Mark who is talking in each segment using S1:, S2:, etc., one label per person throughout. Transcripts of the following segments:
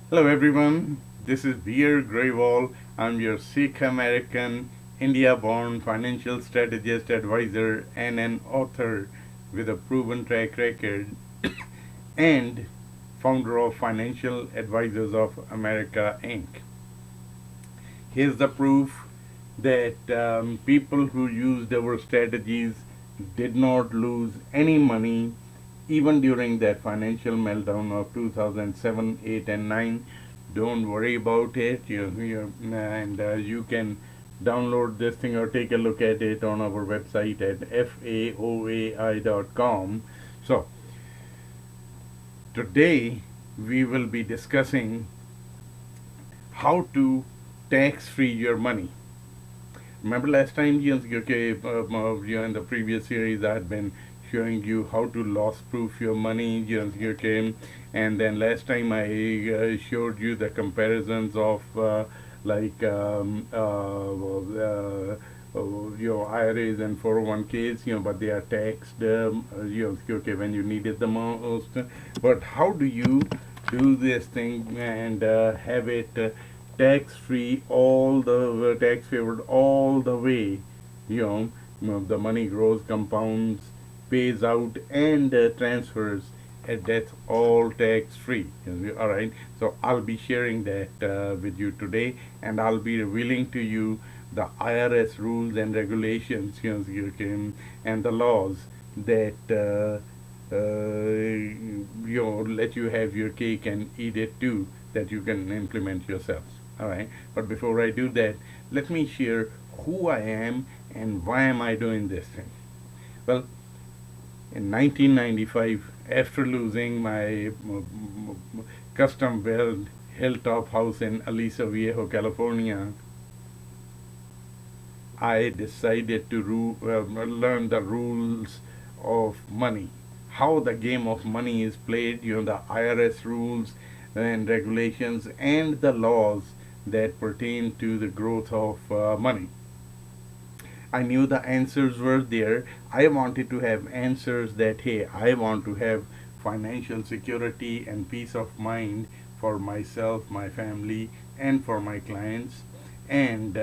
S1: Hello everyone, this is Bir Grewall. I'm your SIKH American, India-born financial strategist, advisor, and an author with a proven track record and founder of Financial Advisors of America Inc. Here's the proof that people who used our strategies did not lose any money even during that financial meltdown of 2007, 8, and 9. Don't worry about it. You can download this thing or take a look at it on our website at faoai.com. So, today we will be discussing how to tax-free your money. Remember last time, in the previous series, I had been showing you how to loss-proof your money, and then last time I showed you the comparisons of your IRAs and 401ks, but they are taxed, when you need it the most. But how do you do this thing and have it tax-free, tax-favored all the way? The money grows, compounds, pays out, and transfers, and that's all tax-free. All right. So I'll be sharing that with you today, and I'll be revealing to you the IRS rules and regulations, and the laws that let you have your cake and eat it too, that you can implement yourselves. All right. But before I do that, let me share who I am and why am I doing this thing. Well, in 1995, after losing my custom-built hilltop house in Aliso Viejo, California, I decided to learn the rules of money, how the game of money is played, the IRS rules and regulations, and the laws that pertain to the growth of money. I knew the answers were there. I wanted to have answers that, hey, I want to have financial security and peace of mind for myself, my family, and for my clients. And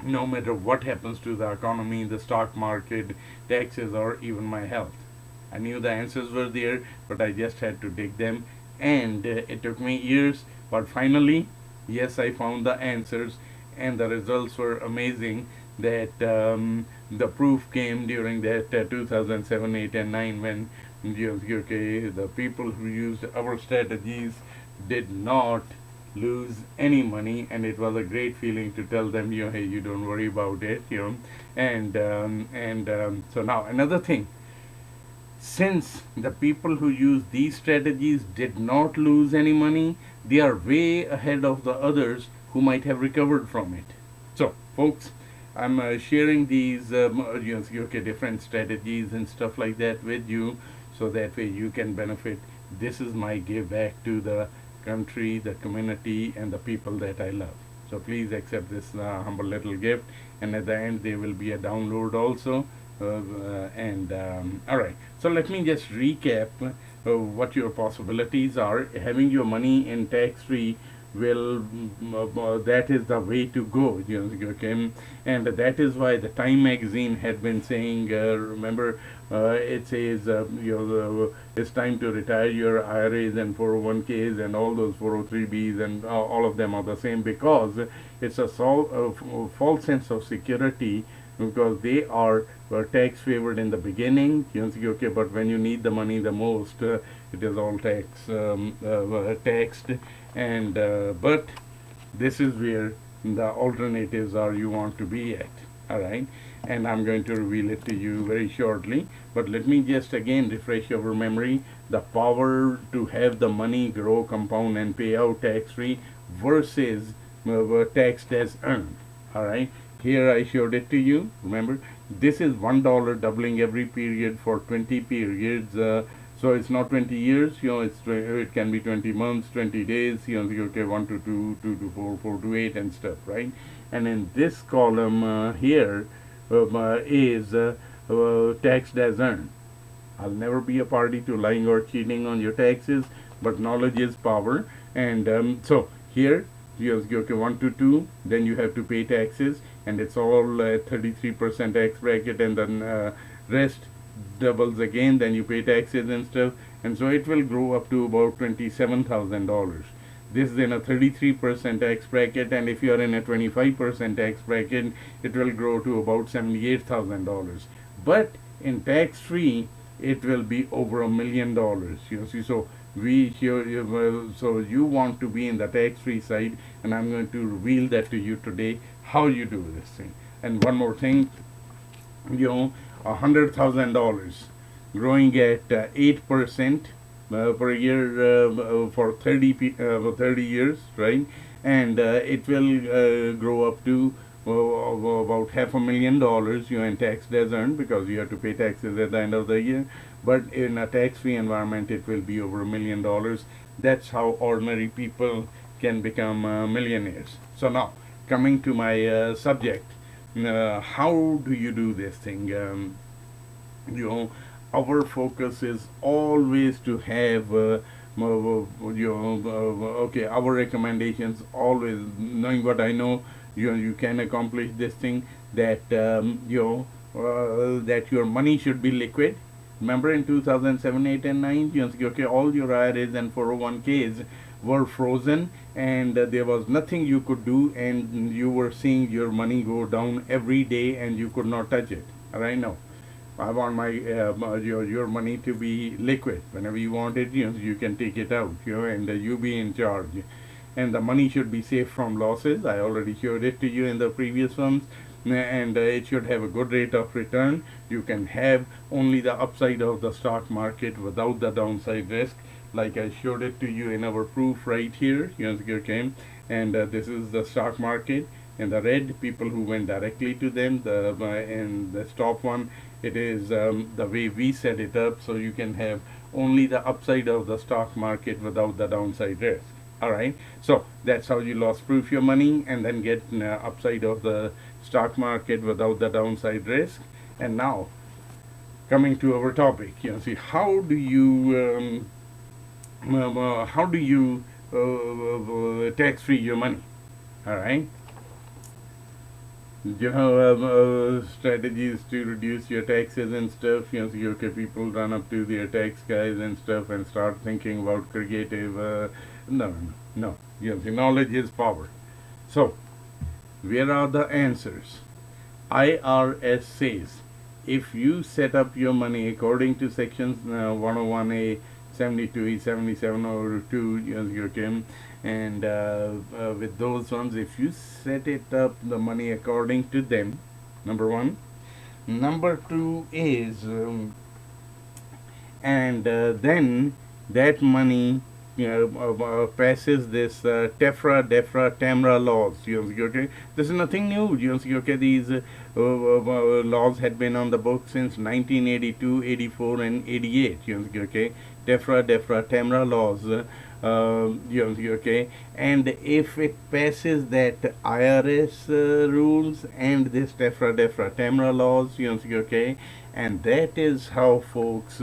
S1: no matter what happens to the economy, the stock market, taxes, or even my health. I knew the answers were there, but I just had to dig them. And it took me years, but finally, yes, I found the answers, and the results were amazing. That the proof came during that 2007, 8, and 9 when the people who used our strategies did not lose any money, and it was a great feeling to tell them, hey, you don't worry about it, so now another thing. Since the people who use these strategies did not lose any money, they are way ahead of the others who might have recovered from it. So, folks, I'm sharing these different strategies and stuff like that with you, so that way you can benefit. This is my give back to the country, the community, and the people that I love. So please accept this humble little gift, and at the end there will be a download also. All right, so let me just recap what your possibilities are. Having your money in tax-free that is the way to go, okay? And that is why the Time magazine had been saying, remember, it says it's time to retire your IRAs and 401ks and all those 403bs, and all of them are the same, because it's a false sense of security, because they are tax favored in the beginning, okay, but when you need the money the most, it is all taxed, and but this is where the alternatives are you want to be at. All right, and I'm going to reveal it to you very shortly, but let me just again refresh your memory. The power to have the money grow, compound, and pay out tax free versus taxed as earned. All right, here I showed it to you. Remember, this is $1 doubling every period for 20 periods. So it's not 20 years, it can be 20 months, 20 days, okay, 1 to 2, 2 to 4, 4 to 8 and stuff, right? And in this column here is taxed as earned. I'll never be a party to lying or cheating on your taxes, but knowledge is power. And so here you okay, 1 to 2, then you have to pay taxes, and it's all 33% tax bracket, and then rest doubles again, then you pay taxes and stuff, and so it will grow up to about $27,000. This is in a 33% tax bracket, and if you are in a 25% tax bracket, it will grow to about $78,000. But in tax free, it will be over $1 million. You see, so we here, so you want to be in the tax free side, and I'm going to reveal that to you today, how you do this thing. And one more thing, $100,000 growing at 8% per year for 30 years, right? And it will grow up to about $500,000 in tax does earn, because you have to pay taxes at the end of the year. But in a tax-free environment, it will be over $1 million. That's how ordinary people can become millionaires. So now, coming to my subject, how do you do this thing? Our focus is always to have okay, our recommendations always, knowing what I know, you can accomplish this thing, that that your money should be liquid. Remember in 2007, 8 and 9, okay, all your IRAs and 401ks were frozen, and there was nothing you could do, and you were seeing your money go down every day, and you could not touch it. Right now, I want my your money to be liquid. Whenever you want it, you can take it out, and you be in charge. And the money should be safe from losses. I already showed it to you in the previous ones. And it should have a good rate of return. You can have only the upside of the stock market without the downside risk, like I showed it to you in our proof right here. Okay, and this is the stock market. And the red, people who went directly to them. And the top one, it is the way we set it up, so you can have only the upside of the stock market without the downside risk. All right, so that's how you loss proof your money, and then get upside of the stock market without the downside risk. And now, coming to our topic, see, how do you tax free your money? All right. Strategies to reduce your taxes and stuff. Okay, people run up to their tax guys and stuff and start thinking about creative. No. Knowledge is power. So, where are the answers? IRS says, if you set up your money according to sections 101A, 72E, 77 or 2, okay, and with those ones, if you set it up, the money according to them, number one. Number two is, and then that money passes this TEFRA laws. Okay, this is nothing new. Okay, these laws had been on the book since 1982, 84, and 88. Okay, TEFRA laws. Okay, and if it passes that IRS rules and this TEFRA laws, okay, and that is how, folks,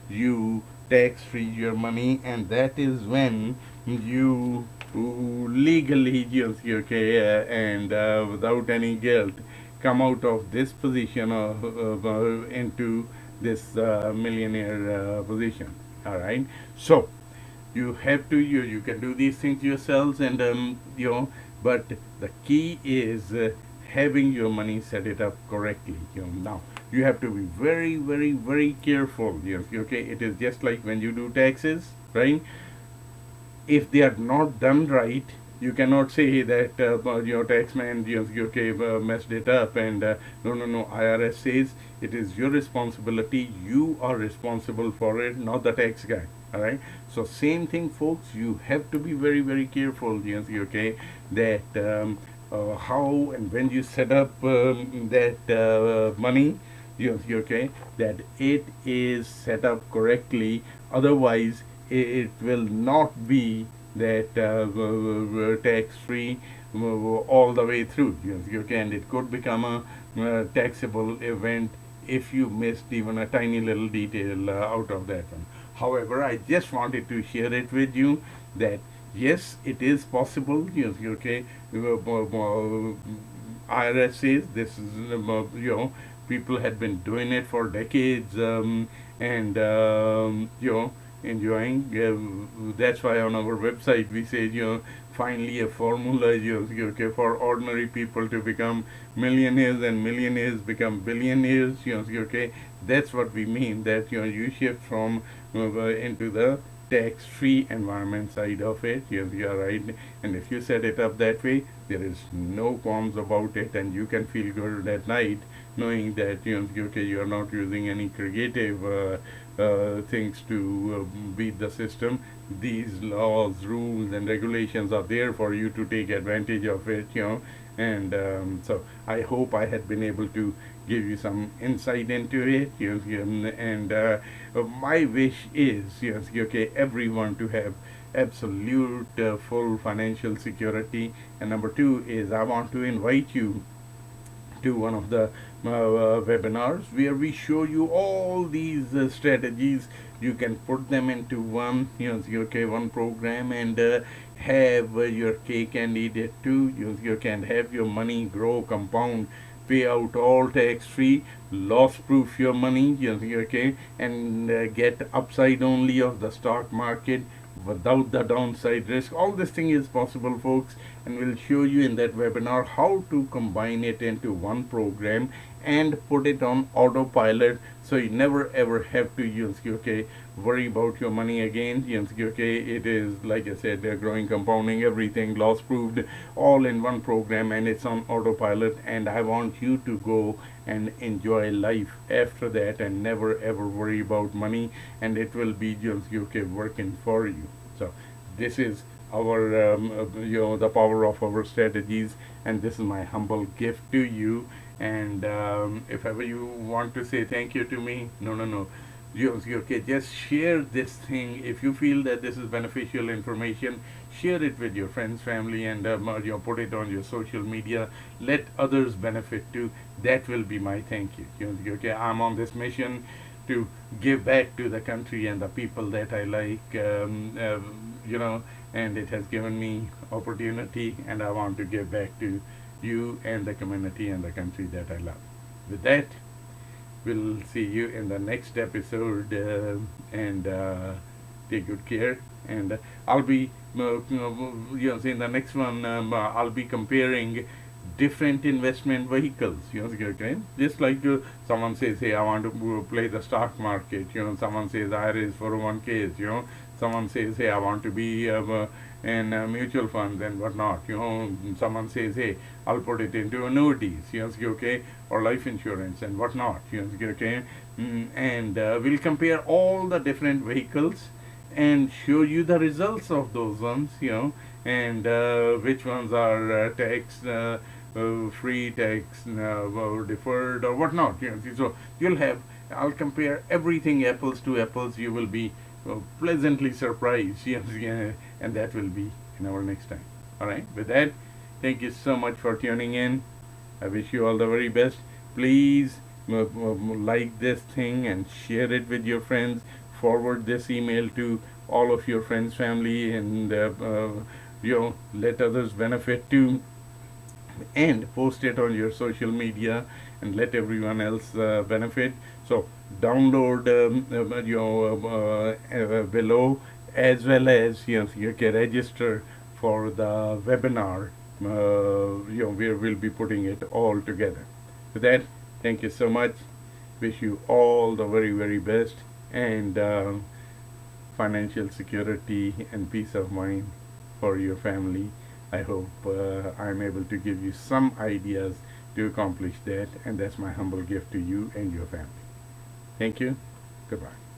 S1: you tax free your money, and that is when you legally, okay, and without any guilt, come out of this position into this millionaire position. All right, so you have to, you can do these things yourselves, and but the key is having your money set it up correctly. Now you have to be very, very, very careful. Okay, it is just like when you do taxes, right? If they are not done right, you cannot say that your taxman okay, messed it up, and no. IRS says it is your responsibility. You are responsible for it, not the tax guy. All right. So same thing, folks. You have to be very, very careful. Okay, that how and when you set up that money, okay, that it is set up correctly. Otherwise, it will not be that tax free all the way through. Okay, and it could become a taxable event if you missed even a tiny little detail out of that one. However, I just wanted to share it with you that Yes, it is possible. Yes, okay. IRS says this is, people had been doing it for decades, and enjoying. That's why on our website we say, finally a formula, okay, for ordinary people to become millionaires and millionaires become billionaires. Okay, that's what we mean. That you shift from into the tax-free environment side of it. Yes, you are right. And if you set it up that way, there is no qualms about it, and you can feel good at night knowing that okay, you are not using any creative things to beat the system. These laws, rules, and regulations are there for you to take advantage of it. And so I hope I had been able to give you some insight into it. And my wish is, okay, everyone to have absolute full financial security. And number two is I want to invite you to one of the webinars where we show you all these strategies. You can put them into one, okay, one program, and have your cake and eat it too. You can have your money grow, compound, pay out all tax free, loss proof your money, okay, and get upside only of the stock market without the downside risk. All this thing is possible, folks, and we'll show you in that webinar how to combine it into one program and put it on autopilot, so you never ever have to okay, worry about your money again. Okay, it is, like I said, growing, compounding, everything loss proofed, all in one program, and it's on autopilot. And I want you to go and enjoy life after that and never ever worry about money, and it will be okay, working for you. So this is our the power of our strategies, and this is my humble gift to you. And if ever you want to say thank you to me, no, okay, just share this thing. If you feel that this is beneficial information, share it with your friends, family, and put it on your social media. Let others benefit too. That will be my thank you. Okay, I'm on this mission to give back to the country and the people that I like, and it has given me opportunity, and I want to give back to you and the community and the country that I love. With that, we'll see you in the next episode, and take good care. And I'll be, in the next one, I'll be comparing different investment vehicles. Okay? Just like someone says, hey, I want to play the stock market. Someone says IRAs, 401ks. Someone says, hey, I want to be in mutual funds and whatnot. Someone says, hey, I'll put it into annuities. Okay, or life insurance and whatnot. Okay, and we'll compare all the different vehicles and show you the results of those ones. And which ones are tax free, tax deferred, or whatnot. So you'll have. I'll compare everything apples to apples. You will be pleasantly surprised. And that will be in our next time. All right. With that, thank you so much for tuning in. I wish you all the very best. Please like this thing and share it with your friends. Forward this email to all of your friends, family, and let others benefit too. And post it on your social media and let everyone else benefit. So download below, as well as you can register for the webinar where we'll be putting it all together. With that, thank you so much. Wish you all the very, very best, and financial security and peace of mind for your family. I hope I'm able to give you some ideas to accomplish that, and that's my humble gift to you and your family. Thank you. Goodbye.